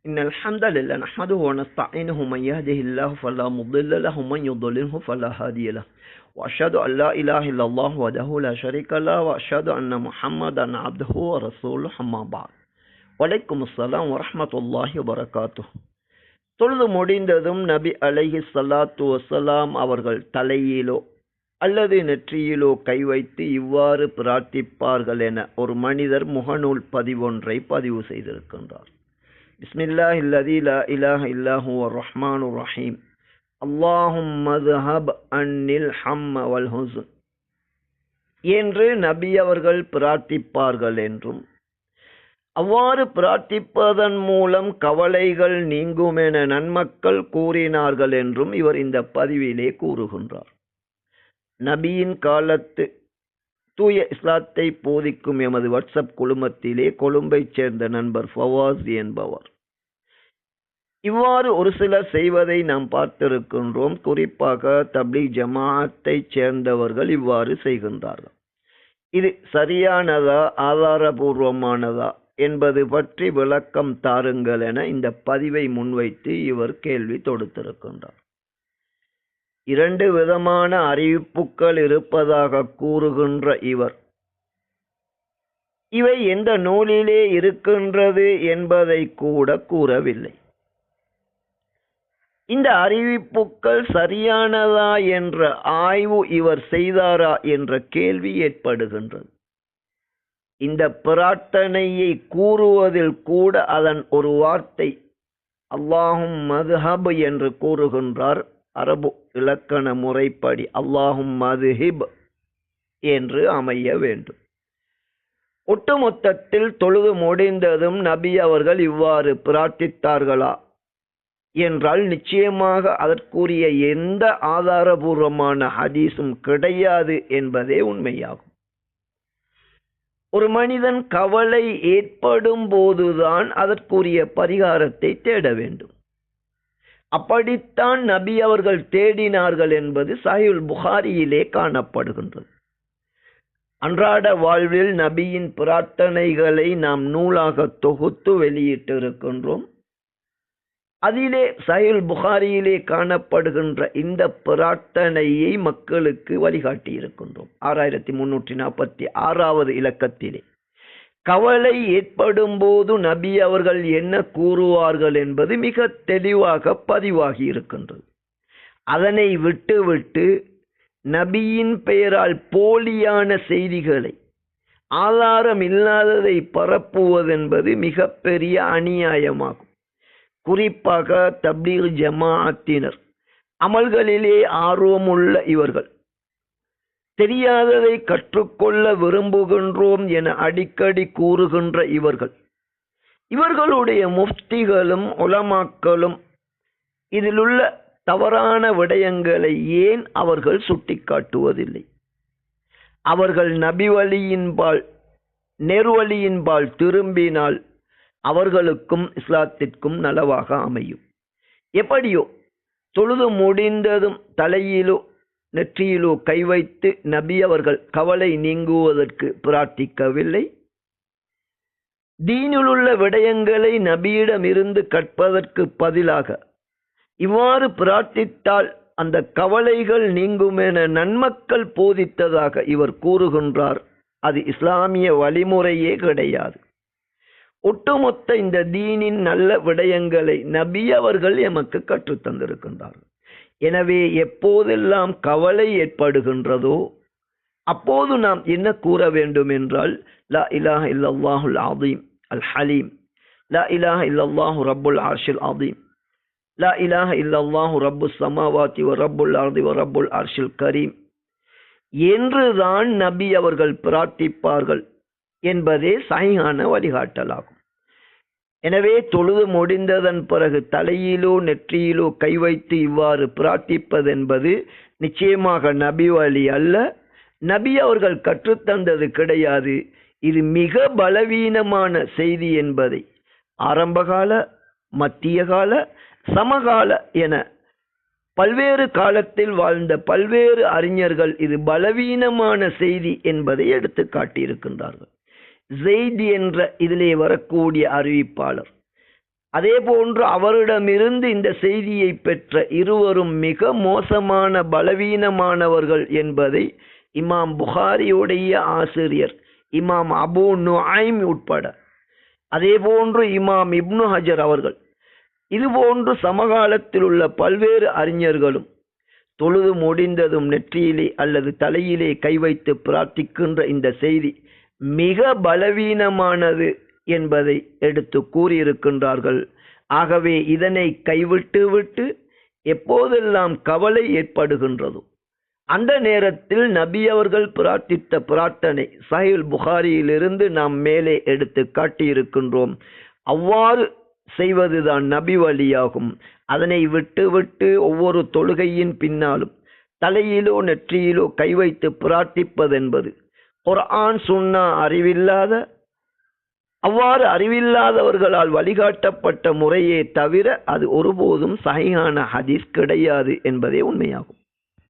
إن الحمد لله نحمده ونستعينه من يهده الله فلا مضل له ومن يضلله فلا هادي له وأشهد أن لا إله إلا الله وحده لا شريك له وأشهد أن محمدا عبده ورسوله أما بعد وعليكم السلام ورحمة الله وبركاته. தொழுது முடிந்ததும் நபி அலைஹி ஸலாத்து வஸலாம் அவர்கள் தலையிலோ அல்லது நெற்றியிலோ கை வைத்து இவ்வாறு பிரார்த்திப்பார்கள் என ஒரு மனிதர் முகநூல் பதிவொன்றை பதிவு செய்திருக்கின்றார். பிஸ்மில்லாஹில்லதி லா இலாஹ இல்லா ஹுவர் ரஹ்மானுர் ரஹீம். அல்லாஹும்ம ذஹப் அன்னில் ஹம்ம வல் ஹுஸ்ன் என்று நபி அவர்கள் பிரார்த்திப்பார்கள் என்றும், அவ்வாறு பிரார்த்திப்பதன் மூலம் கவலைகள் நீங்கும் என நன்மக்கள் கூறினார்கள் என்றும் இவர் இந்த பதிவிலே கூறுகின்றார். நபியின் காலத்து தூய இஸ்லாத்தை போதிக்கும் எமது வாட்ஸ்அப் குழுமத்திலே கொழும்பைச் சேர்ந்த நண்பர் ஃபவாஸ் என்பவர் இவ்வாறு ஒரு சிலர் செய்வதை நாம் பார்த்திருக்கின்றோம். குறிப்பாக தப்லீக் ஜமாஅத்தை சேர்ந்தவர்கள் இவ்வாறு செய்கின்றார்கள். இது சரியானதா, ஆதாரபூர்வமானதா என்பது பற்றி விளக்கம் தாருங்கள் என இந்த பதிவை முன்வைத்து இவர் கேள்வி தொடுத்திருக்கின்றார். இரண்டு விதமான அறிவிப்புகள் இருப்பதாக கூறுகின்ற இவர் இவை எந்த நூலிலே இருக்கின்றது என்பதை கூட கூறவில்லை. இந்த அறிவிப்புகள் சரியானதா என்ற ஆய்வு இவர் செய்தாரா என்ற கேள்வி ஏற்படுகின்றது. இந்த பிரார்த்தனையை கூறுவதில் கூட அதன் ஒரு வார்த்தை அல்லாஹும்ம ذஹப் என்று கூறுகின்றார். அரபு இலக்கண முறைப்படி அல்லாஹும்ம ذஹிப் என்று அமைய வேண்டும். ஒட்டுமொத்தத்தில் தொழுது முடிந்ததும் நபி அவர்கள் இவ்வாறு பிரார்த்தித்தார்களா என்றால் நிச்சயமாக அதற்குரிய எந்த ஆதாரபூர்வமான ஹதீஸும் கிடையாது என்பதே உண்மையாகும். ஒரு மனிதன் கவலை ஏற்படும் போதுதான் அதற்குரிய பரிகாரத்தை தேட வேண்டும். அப்படித்தான் நபி அவர்கள் தேடினார்கள் என்பது சஹீஹுல் புகாரியிலே காணப்படுகின்றது. அன்றாட வாழ்வில் நபியின் பிரார்த்தனைகளை நாம் நூலாக தொகுத்து வெளியிட்டிருக்கின்றோம். அதிலே சஹீஹுல் புகாரியிலே காணப்படுகின்ற இந்த பிரார்த்தனையை மக்களுக்கு வழிகாட்டி இருக்கின்றோம். 6346வது இலக்கத்திலே கவலை ஏற்படும் போது நபி அவர்கள் என்ன கூறுவார்கள் என்பது மிக தெளிவாக பதிவாகி இருக்கின்றது. அதனை விட்டுவிட்டு நபியின் பெயரால் போலியான செய்திகளை, ஆதாரம் இல்லாததை பரப்புவதென்பது மிகப்பெரிய அநியாயமாகும். குறிப்பாக தப்லீக் ஜமாஅத்தினர், அமல்களிலே ஆர்வமுள்ள இவர்கள் தெரியாததை கற்றுக்கொள்ள விரும்புகின்றோம் என அடிக்கடி கூறுகின்ற இவர்களுடைய முஃப்திகளும் உலமாக்களும் இதிலுள்ள தவறான விடயங்களை ஏன் அவர்கள் சுட்டிக்காட்டுவதில்லை? அவர்கள் நபி வழியின்பால், நேர்வழியின்பால் திரும்பினால் அவர்களுக்கும் இஸ்லாத்திற்கும் நலவாக அமையும். எப்படியோ தொழுது முடிந்ததும் தலையிலோ நெற்றியிலோ கை வைத்து நபி அவர்கள் கவலை நீங்குவதற்கு பிரார்த்திக்கவில்லை. தீனிலுள்ள விடயங்களை நபியிடம் இருந்து கற்பதற்கு பதிலாக இவ்வாறு பிரார்த்தித்தால் அந்த கவலைகள் நீங்கும் என நன்மக்கள் போதித்ததாக இவர் கூறுகின்றார். அது இஸ்லாமிய வழிமுறையே கிடையாது. ஒட்டுமொத்த இந்த தீனின் நல்ல விடயங்களை நபி அவர்கள் எமக்கு கற்றுத் தந்திருக்கின்றார்கள். எனவே எப்போதெல்லாம் கவலை ஏற்படுகின்றதோ அப்போது நாம் என்ன கூற வேண்டும் என்றால், லா இலாஹ இல்லல்லாஹுல் அஸீம் அல் ஹலீம், லா இலாஹ இல்லல்லாஹு ரப்புல் அர்ஷில் அஸீம், லா இலாஹ இல்லல்லாஹு ரப்புஸ் ஸமாவாதி வ ரப்புல் அர்தி வ ரப்புல் அர்ஷில் கரீம் என்றுதான் நபி அவர்கள் பிரார்த்திப்பார்கள் என்பதே சஹீஹான வழிகாட்டலாகும். எனவே தொழுது முடிந்ததன் பிறகு தலையிலோ நெற்றியிலோ கை வைத்து இவ்வாறு பிரார்த்திப்பதென்பது நிச்சயமாக நபி வழி அல்ல. நபி அவர்கள் கற்றுத்தந்தது கிடையாது. இது மிக பலவீனமான செய்தி என்பதை ஆரம்பகால, மத்திய கால, சமகால என பல்வேறு காலத்தில் வாழ்ந்த பல்வேறு அறிஞர்கள் இது பலவீனமான செய்தி என்பதை எடுத்து காட்டியிருக்கின்றார்கள். ஸெய்த் என்ற இதிலே வரக்கூடிய அறிவிப்பாளர் அதே போன்று அவரிடமிருந்து இந்த செய்தியை பெற்ற இருவரும் மிக மோசமான பலவீனமானவர்கள் என்பதை இமாம் புகாரியுடைய ஆசிரியர் இமாம் அபு நுஐம் உட்பட அதே போன்று இமாம் இப்னு ஹஜர் அவர்கள் இதுபோன்று சமகாலத்தில் உள்ள பல்வேறு அறிஞர்களும் தொழுது முடிந்ததும் நெற்றியிலே அல்லது தலையிலே கை வைத்து பிரார்த்திக்கின்ற இந்த செய்தி மிக பலவீனமானது என்பதை எடுத்து கூறியிருக்கின்றார்கள். ஆகவே இதனை கைவிட்டு எப்போதெல்லாம் கவலை ஏற்படுகின்றதோ அந்த நேரத்தில் நபி அவர்கள் பிரார்த்தித்த பிரார்த்தனை சஹீஹ் புகாரியிலிருந்து நாம் மேலே எடுத்து காட்டியிருக்கின்றோம். அவ்வாறு செய்வதுதான் நபி வழியாகும். அதனை விட்டு ஒவ்வொரு தொழுகையின் பின்னாலும் தலையிலோ நெற்றியிலோ கை வைத்து பிரார்த்திப்பதென்பது குர்ஆன் சுன்னா அவ்வாறு அறிவில்லாதவர்களால் வழிகாட்டப்பட்ட முறையே தவிர அது ஒருபோதும் சஹீஹான ஹதீஸ் கிடையாது என்பதே உண்மையாகும்.